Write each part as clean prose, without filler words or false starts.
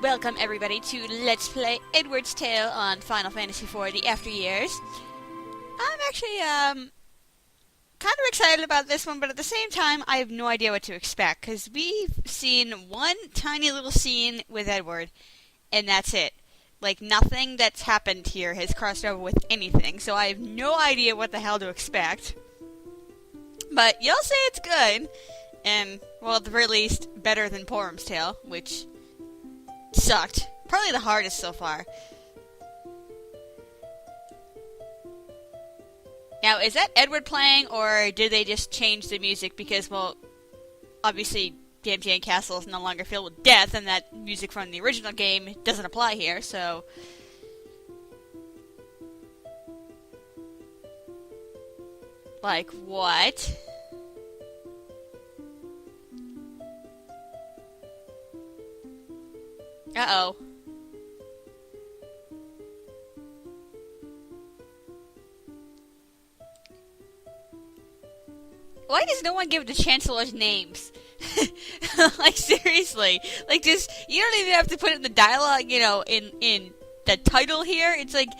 Welcome everybody to Let's Play Edward's Tale on Final Fantasy IV: The After Years. I'm actually kind of excited about this one, but at the same time I have no idea what to expect, because we've seen one tiny little scene with Edward, and that's it. Like, nothing that's happened here has crossed over with anything, so I have no idea what the hell to expect. But you'll say it's good, and, well, at the very least, better than Porom's Tale, which sucked. Probably the hardest so far. Now, is that Edward playing, or did they just change the music? Because, well, obviously, DMJ Castle is no longer filled with death, and that music from the original game doesn't apply here, so... Like, what? Uh-oh. Why does no one give the Chancellor's names? Like, seriously. Like, just, you don't even have to put it in the dialogue, you know, in the title here. It's like,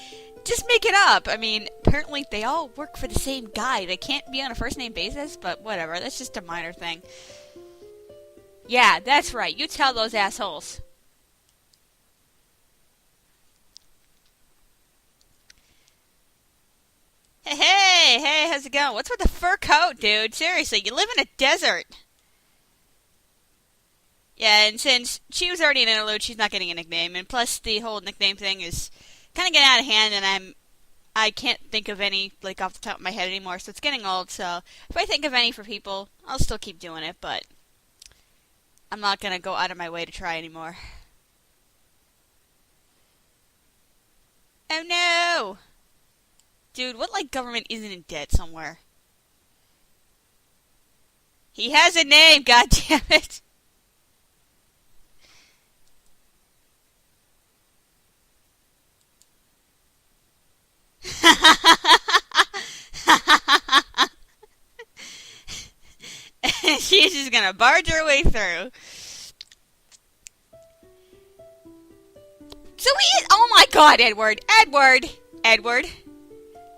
just make it up. I mean, apparently they all work for the same guy. They can't be on a first-name basis, but whatever. That's just a minor thing. Yeah, that's right. You tell those assholes. Hey, how's it going? What's with the fur coat, dude? Seriously, you live in a desert. Yeah, and since she was already an interlude, she's not getting a nickname, and plus the whole nickname thing is kind of getting out of hand, and I can't think of any, like, off the top of my head anymore, so it's getting old, so if I think of any for people, I'll still keep doing it, but I'm not gonna go out of my way to try anymore. Oh no! Dude, what, like, government isn't in debt somewhere? He has a name, goddammit! She's just gonna barge her way through. So oh my god, Edward! Edward!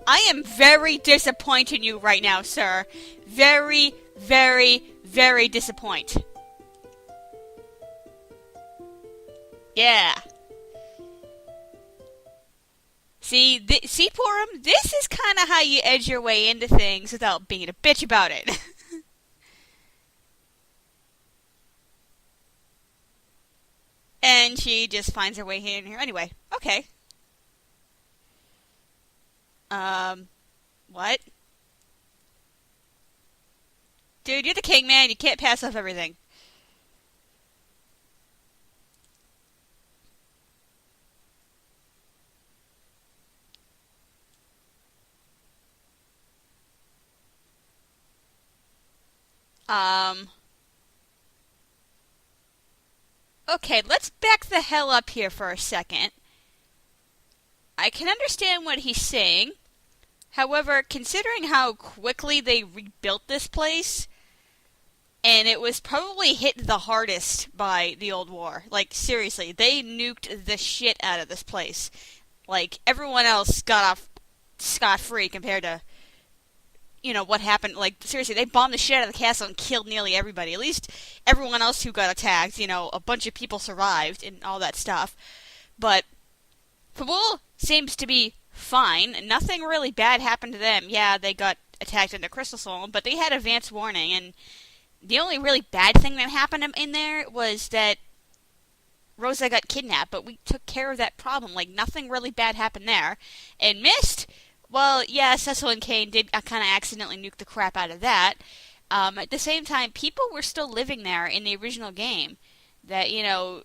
I am very disappointed in you right now, sir. Very, very, very disappointed. Yeah. See, Porom, this is kind of how you edge your way into things without being a bitch about it. And she just finds her way in here anyway. Okay. What? Dude, you're the king, man. You can't pass off everything. Okay, let's back the hell up here for a second. I can understand what he's saying. However, considering how quickly they rebuilt this place, and it was probably hit the hardest by the old war. Like, seriously, they nuked the shit out of this place. Like, everyone else got off scot-free compared to, you know, what happened. Like, seriously, they bombed the shit out of the castle and killed nearly everybody. At least everyone else who got attacked, you know, a bunch of people survived and all that stuff. But Kabul seems to be fine. Nothing really bad happened to them. Yeah, they got attacked in the Crystal Soul, but they had advance warning, and the only really bad thing that happened in there was that Rosa got kidnapped, but we took care of that problem. Like, nothing really bad happened there. And Mist, well, yeah, Cecil and Kane did kind of accidentally nuke the crap out of that. At the same time, people were still living there in the original game. That, you know,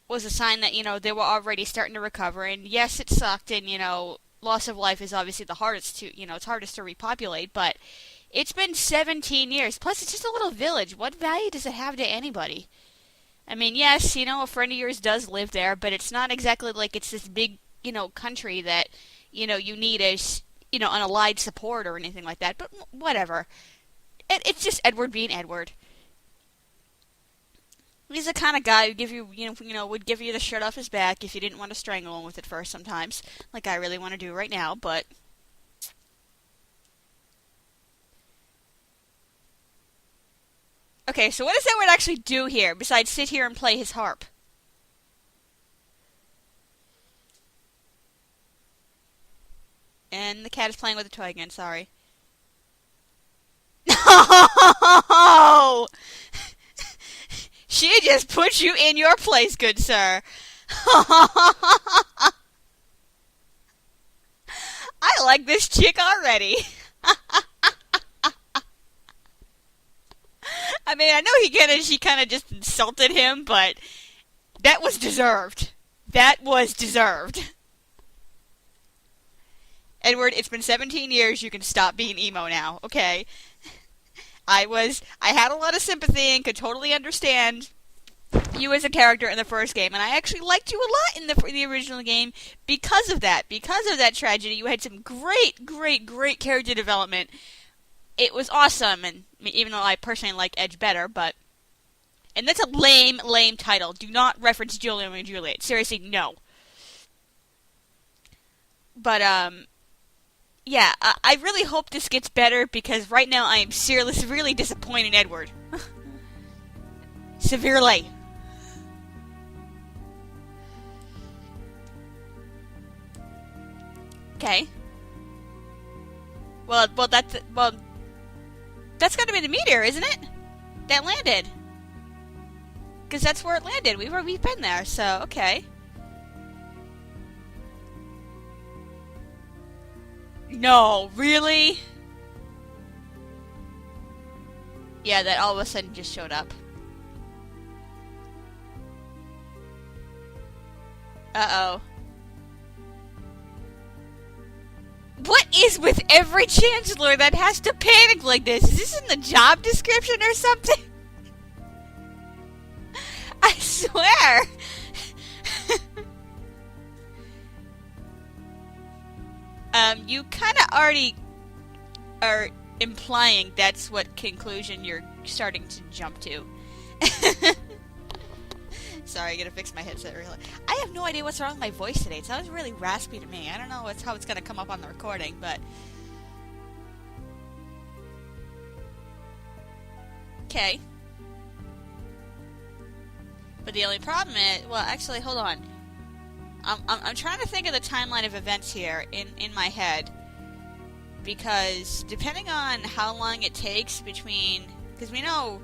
was a sign that, you know, they were already starting to recover. And yes, it sucked, and, you know, loss of life is obviously the hardest to, you know, it's hardest to repopulate, but it's been 17 years. Plus, it's just a little village. What value does it have to anybody? I mean, yes, you know, a friend of yours does live there, but it's not exactly like it's this big, you know, country that, you know, you need as, you know, an allied support or anything like that. But whatever. It's just Edward being Edward. He's the kind of guy who give you, would give you the shirt off his back if you didn't want to strangle him with it first sometimes, like I really want to do right now, but... Okay, so what does Edward actually do here, besides sit here and play his harp? And the cat is playing with a toy again, sorry. No! She just put you in your place, good sir. I like this chick already. I mean, I know she kind of just insulted him, but that was deserved. That was deserved. Edward, it's been 17 years, you can stop being emo now, okay? I had a lot of sympathy and could totally understand you as a character in the first game, and I actually liked you a lot in the original game because of that. Because of that tragedy, you had some great character development. It was awesome, and even though I personally like Edge better, but... And that's a lame title. Do not reference Julian and Juliet. Seriously, no. But, yeah, I really hope this gets better, because right now I am severely disappointed in Edward. Severely. Okay. Well, that's gotta be the meteor, isn't it? That landed. Because that's where it landed. We've been there, so, okay. No, really? Yeah, that all of a sudden just showed up. Uh-oh. What is with every chancellor that has to panic like this? Is this in the job description or something? I swear. You kind of already are implying that's what conclusion you're starting to jump to. Sorry, I gotta fix my headset really. I have no idea what's wrong with my voice today. It sounds really raspy to me. I don't know how it's gonna come up on the recording, but... Okay. But the only problem is... Well, actually, hold on. I'm trying to think of the timeline of events here in my head. Because depending on how long it takes between... Because we know...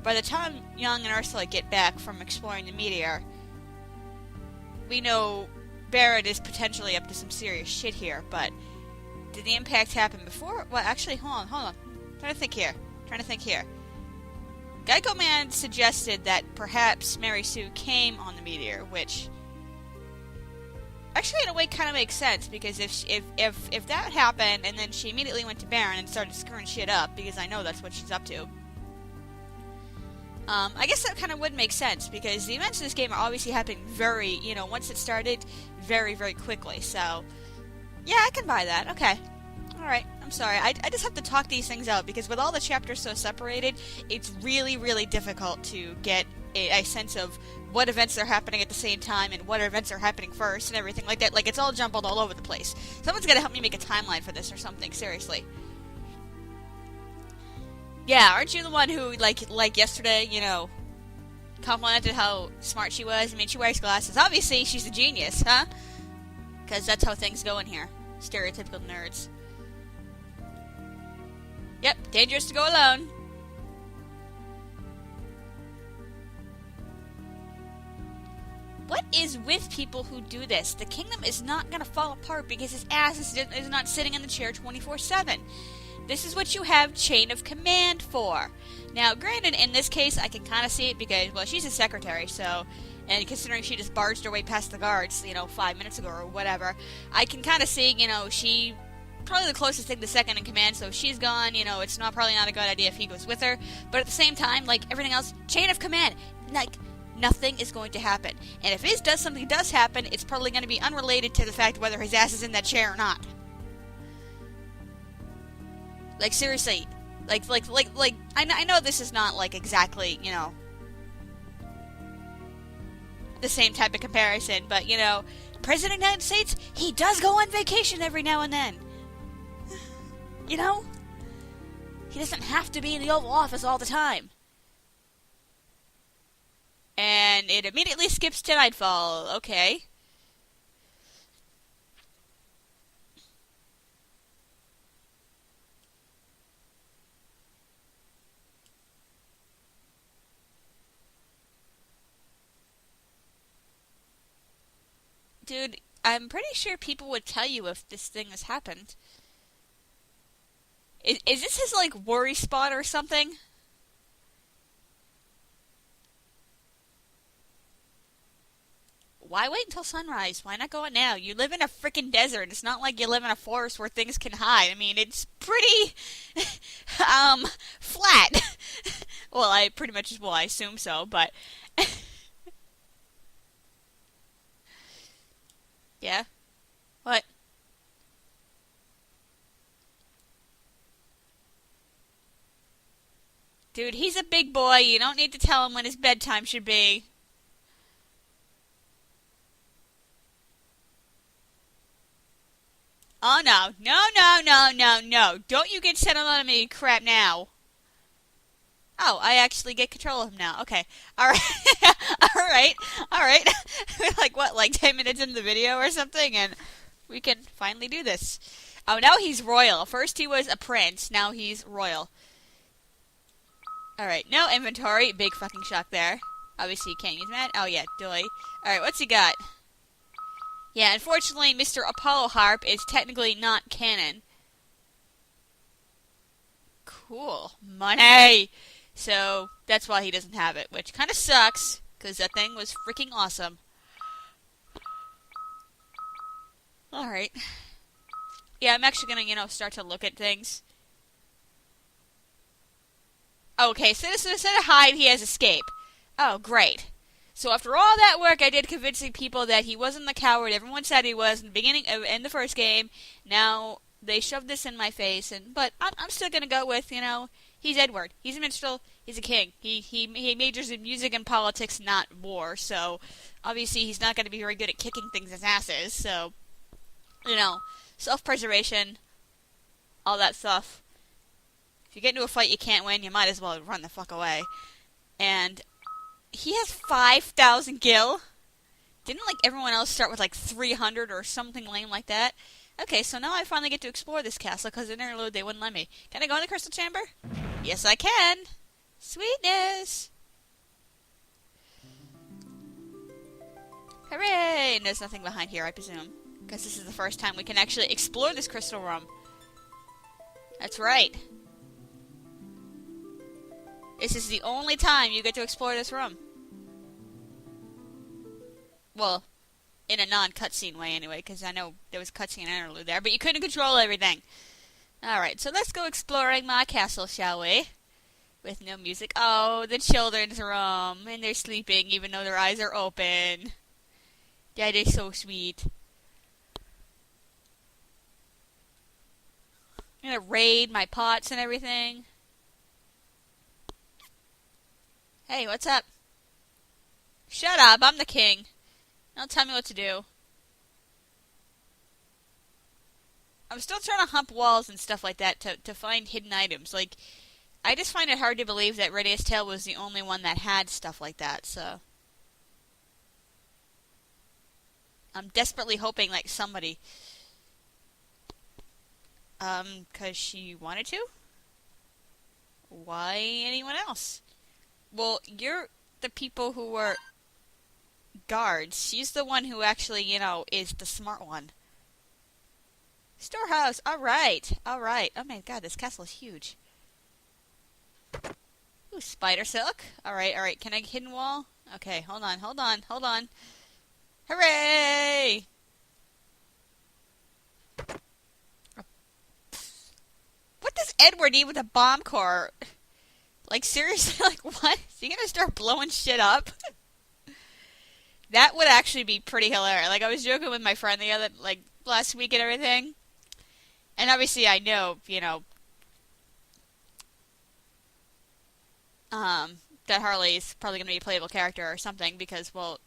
By the time Young and Ursula get back from exploring the meteor, we know Barrett is potentially up to some serious shit here, but did the impact happen before? Well, actually, hold on. Trying to think here. Geico Man suggested that perhaps Mary Sue came on the meteor, which actually in a way kind of makes sense, because if that happened and then she immediately went to Baron and started screwing shit up, because I know that's what she's up to, I guess that kind of would make sense, because the events in this game are obviously happening very, once it started, very, very quickly. So, yeah, I can buy that. Okay. Alright, I'm sorry. I just have to talk these things out, because with all the chapters so separated, it's really, really difficult to get a sense of what events are happening at the same time and what events are happening first and everything like that. Like, it's all jumbled all over the place. Someone's got to help me make a timeline for this or something, seriously. Yeah, aren't you the one who, like yesterday, complimented how smart she was? I mean, she wears glasses. Obviously, she's a genius, huh? Because that's how things go in here. Stereotypical nerds. Yep, dangerous to go alone. What is with people who do this? The kingdom is not going to fall apart because his ass is not sitting in the chair 24/7. This is what you have chain of command for. Now, granted, in this case, I can kind of see it because, well, she's a secretary, so, and considering she just barged her way past the guards, 5 minutes ago or whatever, I can kind of see, she, probably the closest thing to second in command, so if she's gone, it's probably not a good idea if he goes with her, but at the same time, like everything else, chain of command, nothing is going to happen. And if something does happen, it's probably going to be unrelated to the fact whether his ass is in that chair or not. Like, seriously, I know this is not, exactly, the same type of comparison, but, you know, President of the United States, he does go on vacation every now and then. You know? He doesn't have to be in the Oval Office all the time. And it immediately skips to nightfall. Okay. Dude, I'm pretty sure people would tell you if this thing has happened. Is this his, like, worry spot or something? Why wait until sunrise? Why not go out now? You live in a freaking desert. It's not like you live in a forest where things can hide. I mean, it's pretty, flat. Well, I assume so, but... Yeah? What? Dude, he's a big boy. You don't need to tell him when his bedtime should be. Oh, no. No, no, no, no, no. Don't you get settled on me crap now. Oh, I actually get control of him now. Okay. Alright. Alright. Alright. We're like, what, like 10 minutes into the video or something? And we can finally do this. Oh, now he's royal. First he was a prince. Now he's royal. Alright, no inventory. Big fucking shock there. Obviously you can't use that. Oh, yeah, doy. Alright, what's he got? Yeah, unfortunately, Mr. Apollo Harp is technically not canon. Cool. Money! So, that's why he doesn't have it, which kind of sucks, because that thing was freaking awesome. Alright. Yeah, I'm actually gonna, start to look at things. Okay, so instead of hide, he has escape. Oh, great. So after all that work I did convincing people that he wasn't the coward everyone said he was in the beginning, in the first game, now they shoved this in my face, but I'm still gonna go with, he's Edward. He's a minstrel. He's a king. He majors in music and politics, not war, so obviously he's not gonna be very good at kicking things as asses, so, self-preservation, all that stuff. If you get into a fight you can't win, you might as well run the fuck away. And he has 5,000 gil? Didn't, everyone else start with, 300 or something lame like that? Okay, so now I finally get to explore this castle, because in interlude they wouldn't let me. Can I go in the crystal chamber? Yes, I can! Sweetness! Hooray! And there's nothing behind here, I presume. Because this is the first time we can actually explore this crystal room. That's right. This is the only time you get to explore this room. Well, in a non-cutscene way anyway, because I know there was cutscene interlude there, but you couldn't control everything. Alright, so let's go exploring my castle, shall we? With no music. Oh, the children's room, and they're sleeping even though their eyes are open. That is so sweet. I'm gonna raid my pots and everything. Hey, what's up? Shut up, I'm the king. Don't tell me what to do. I'm still trying to hump walls and stuff like that to find hidden items. I just find it hard to believe that Radius Tail was the only one that had stuff like that, so. I'm desperately hoping, somebody. 'Cause she wanted to? Why anyone else? Well, you're the people who were guards. She's the one who actually, is the smart one. Storehouse. Alright. Alright. Oh my god, this castle is huge. Ooh, spider silk. Alright. Can I get hidden wall? Okay, hold on. Hooray! What does Edward need with a bomb core? Seriously? What? Is he gonna start blowing shit up? That would actually be pretty hilarious. I was joking with my friend the other, last week and everything. And obviously I know, that Harley is probably gonna be a playable character or something because, well,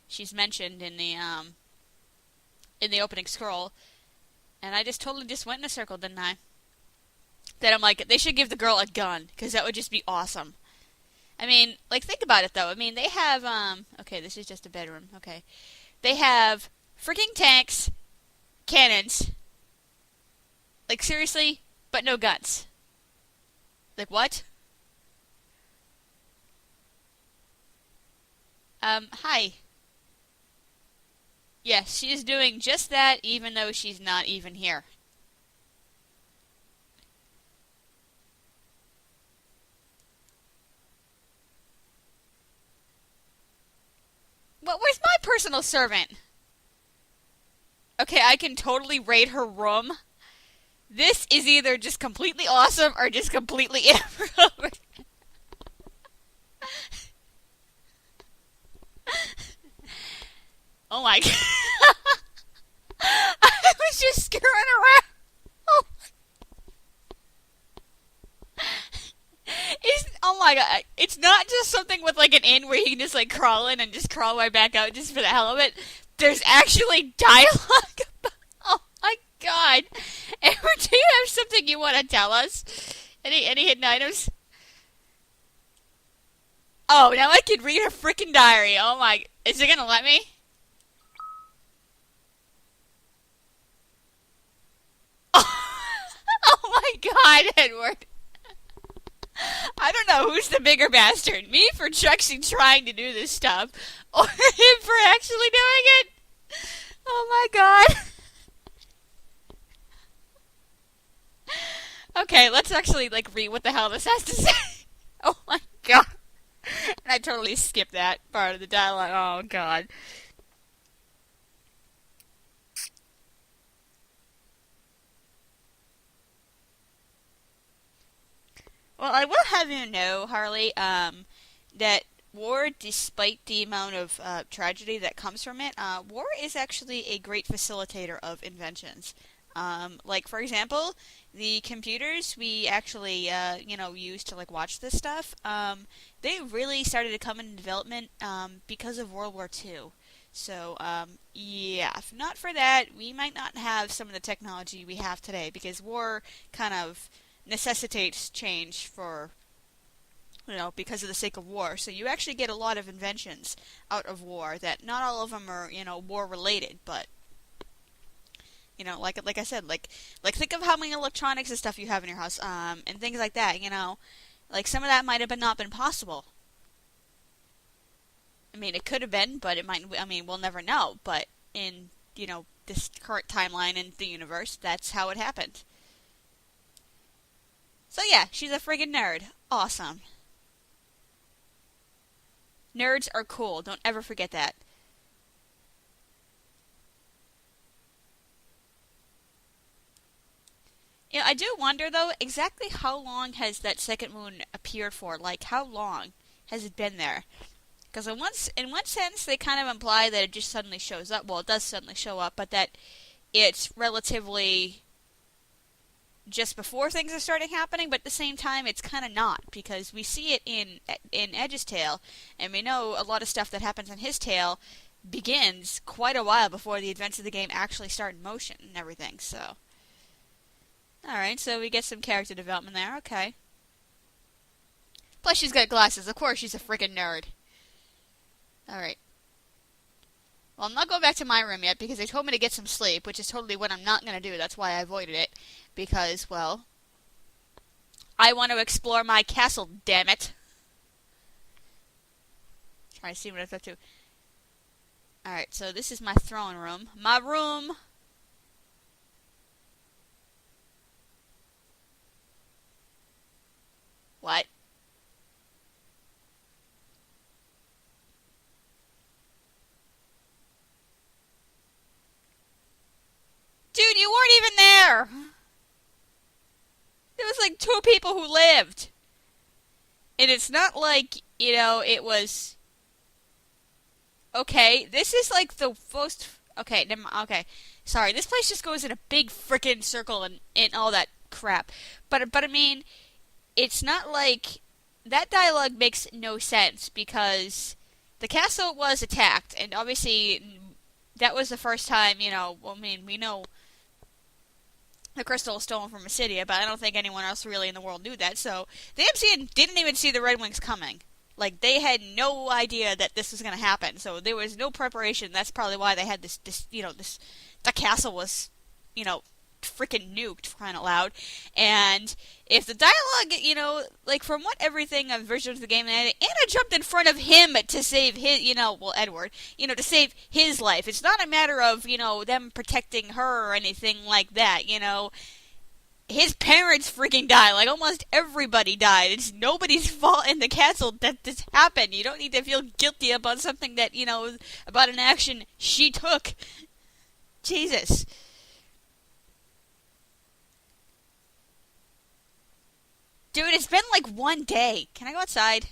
she's mentioned in the opening scroll. And I just totally just went in a circle, didn't I? Then I'm like, they should give the girl a gun, because that would just be awesome. I mean, like, think about it, though. I mean, they have, okay, this is just a bedroom, okay. They have freaking tanks, cannons, like, seriously, but no guns. Like, what? Hi. Yes, she is doing just that, even though she's not even here. Well, where's my personal servant? Okay, I can totally raid her room. This is either just completely awesome or just completely inappropriate. Oh my god. I was just screwing around. Oh, oh my god. It's not just something with like an in where you can just like crawl in and just crawl right back out just for the hell of it. There's actually dialogue. Oh my god. Amber, do you have something you want to tell us? Any hidden items? Oh, now I can read her freaking diary. Oh my. Is it gonna let me? Oh my god, Edward. I don't know who's the bigger bastard. Me for actually trying to do this stuff, or him for actually doing it. Oh my god. Okay, let's actually like read what the hell this has to say. Oh my god. And I totally skipped that part of the dialogue. Oh god. Well, I will have you know, Harley, that war, despite the amount of tragedy that comes from it, war is actually a great facilitator of inventions. Like, for example, the computers we actually, use to, like, watch this stuff, they really started to come into development because of World War II. So, yeah, if not for that, we might not have some of the technology we have today, because war kind of necessitates change for, because of the sake of war. So you actually get a lot of inventions out of war that not all of them are, war related, but like I said, like think of how many electronics and stuff you have in your house, and things like that. Like some of that might have not been possible. I mean, it could have been, but it might. I mean, we'll never know. But in this current timeline in the universe, that's how it happened. So yeah, she's a friggin' nerd. Awesome. Nerds are cool. Don't ever forget that. I do wonder though, exactly how long has that second moon appeared for? Like, how long has it been there? Because in one sense, they kind of imply that it just suddenly shows up. Well, it does suddenly show up, but that it's relatively just before things are starting happening. But at the same time, it's kind of not, because we see it in Edge's tale, and we know a lot of stuff that happens in his tale begins quite a while before the events of the game actually start in motion and everything. So. Alright, so we get some character development there, okay. Plus she's got glasses, of course she's a freaking nerd. Alright. Well, I'm not going back to my room yet because they told me to get some sleep, which is totally what I'm not going to do. That's why I avoided it. Because, well, I want to explore my castle, damn it. Try to see what it's up to. Alright, so this is my throne room. My room! What? Dude, you weren't even there! There was like 2 people who lived. And it's not like, it was... Okay, this is like the most... Okay, okay. Sorry, this place just goes in a big frickin' circle and all that crap. But I mean... It's not like that dialogue makes no sense because the castle was attacked, and obviously that was the first time, I mean, we know the crystal was stolen from Acidia, but I don't think anyone else really in the world knew that, so the MCN didn't even see the Red Wings coming. Like, they had no idea that this was going to happen, so there was no preparation. That's probably why they had the castle was, freaking nuked, for crying out loud. And if the dialogue, like, from what everything of version of the game, Anna jumped in front of him to save his, Edward, to save his life. It's not a matter of, them protecting her or anything like that, His parents freaking died. Like, almost everybody died. It's nobody's fault in the castle that this happened. You don't need to feel guilty about something that, about an action she took. Jesus. Dude, it's been like 1 day. Can I go outside?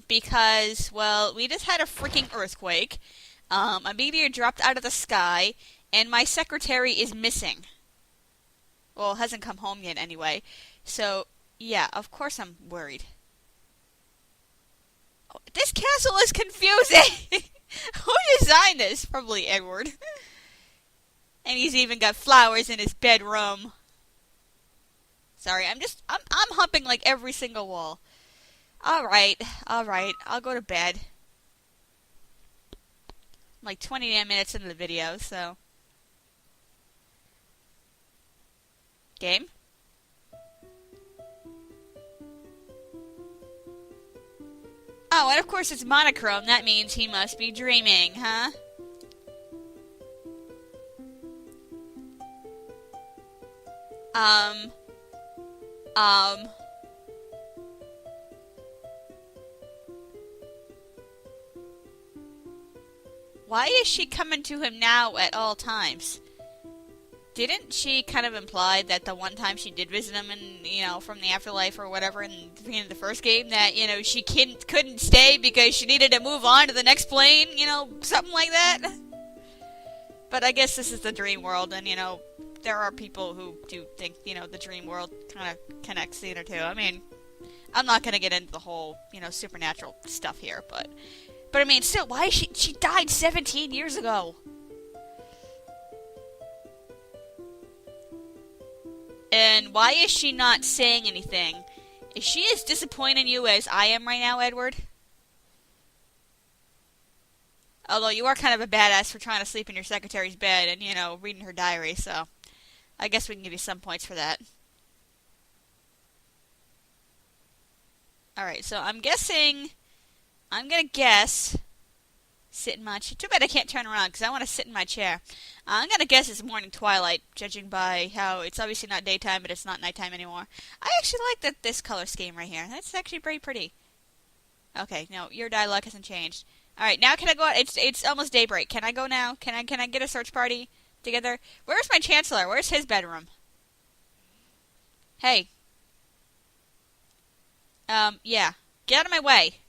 Because, well, we just had a freaking earthquake. A meteor dropped out of the sky. And my secretary is missing. Well, hasn't come home yet anyway. So, yeah, of course I'm worried. Oh, this castle is confusing! Who designed this? Probably Edward. And he's even got flowers in his bedroom. Sorry, I'm humping like every single wall. Alright, I'll go to bed. I'm like 29 minutes into the video, so... Game? Oh, and of course it's monochrome. That means he must be dreaming, huh? Why is she coming to him now at all times? Didn't she kind of imply that the one time she did visit him and, from the afterlife or whatever in the beginning of the first game that, she couldn't stay because she needed to move on to the next plane, something like that? But I guess this is the dream world and, there are people who do think, the dream world kind of connects the inner two. I mean, I'm not going to get into the whole, supernatural stuff here, but I mean, still, why is she died 17 years ago? And why is she not saying anything? Is she as disappointed in you as I am right now, Edward? Although you are kind of a badass for trying to sleep in your secretary's bed and, reading her diary, so I guess we can give you some points for that. Alright, so I'm gonna guess... Sit in my chair. Too bad I can't turn around because I want to sit in my chair. I'm going to guess it's morning twilight, judging by how it's obviously not daytime, but it's not nighttime anymore. I actually like this color scheme right here. That's actually very pretty. Okay, no, your dialogue hasn't changed. Alright, now can I go out? It's almost daybreak. Can I go now? Can I get a search party together? Where's my chancellor? Where's his bedroom? Hey. Yeah. Get out of my way.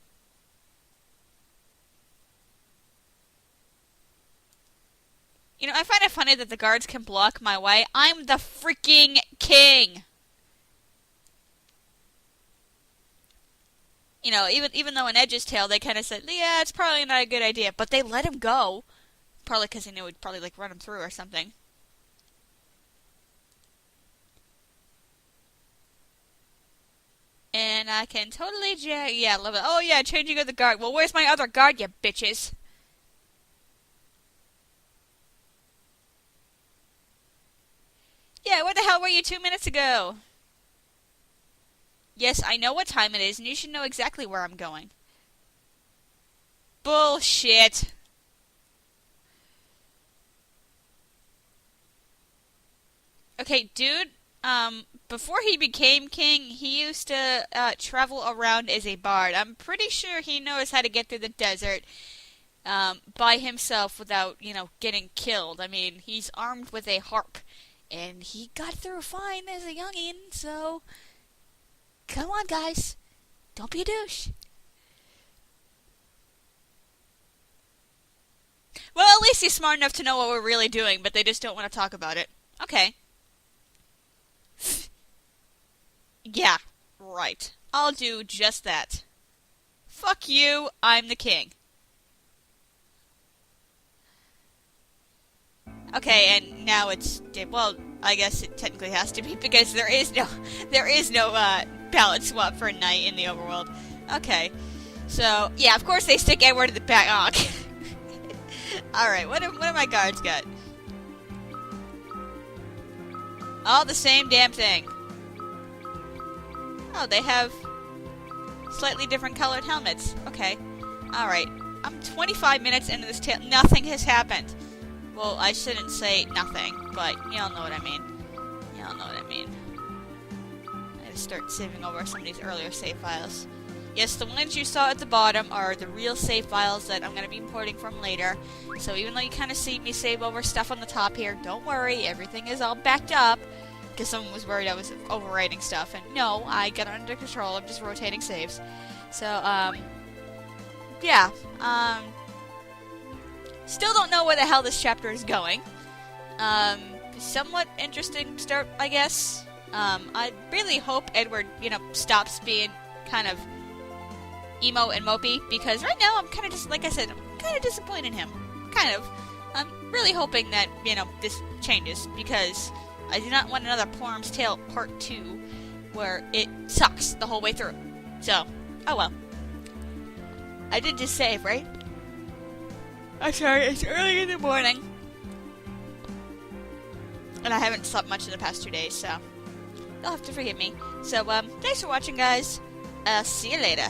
I find it funny that the guards can block my way. I'm the freaking king! Even though in Edge's tale they kind of said, yeah, it's probably not a good idea, but they let him go. Probably because they knew we'd probably, run him through or something. And I can totally, yeah, love it. Oh yeah, changing of the guard. Well, where's my other guard, you bitches? Yeah, where the hell were you 2 minutes ago? Yes, I know what time it is, and you should know exactly where I'm going. Bullshit. Okay, dude, before he became king, he used to, travel around as a bard. I'm pretty sure he knows how to get through the desert, by himself without, getting killed. I mean, he's armed with a harp. And he got through fine as a youngin', so... Come on, guys. Don't be a douche. Well, at least he's smart enough to know what we're really doing, but they just don't want to talk about it. Okay. Yeah, right. I'll do just that. Fuck you, I'm the king. Okay, and now it's, well, I guess it technically has to be because there is no ballot swap for a knight in the overworld. Okay, so yeah, of course they stick Edward in the back. Oh, okay. All right, what do my guards got? All the same damn thing. Oh, they have slightly different colored helmets. Okay, all right. I'm 25 minutes into this tale. Nothing has happened. Well, I shouldn't say nothing, but y'all know what I mean. Y'all know what I mean. I gotta start saving over some of these earlier save files. Yes, the ones you saw at the bottom are the real save files that I'm gonna be importing from later. So even though you kind of see me save over stuff on the top here, don't worry, everything is all backed up. Because someone was worried I was overwriting stuff, and no, I got it under control. I'm just rotating saves. So, yeah. Still don't know where the hell this chapter is going. Somewhat interesting start, I guess. I really hope Edward, stops being kind of emo and mopey, because right now I'm kind of just, like I said, I'm kind of disappointed in him. Kind of. I'm really hoping that, this changes, because I do not want another Porom's Tale Part 2, where it sucks the whole way through. So, oh well. I did just save, right? I'm sorry, it's early in the morning. And I haven't slept much in the past 2 days, so you'll have to forgive me. So, thanks for watching, guys. See you later.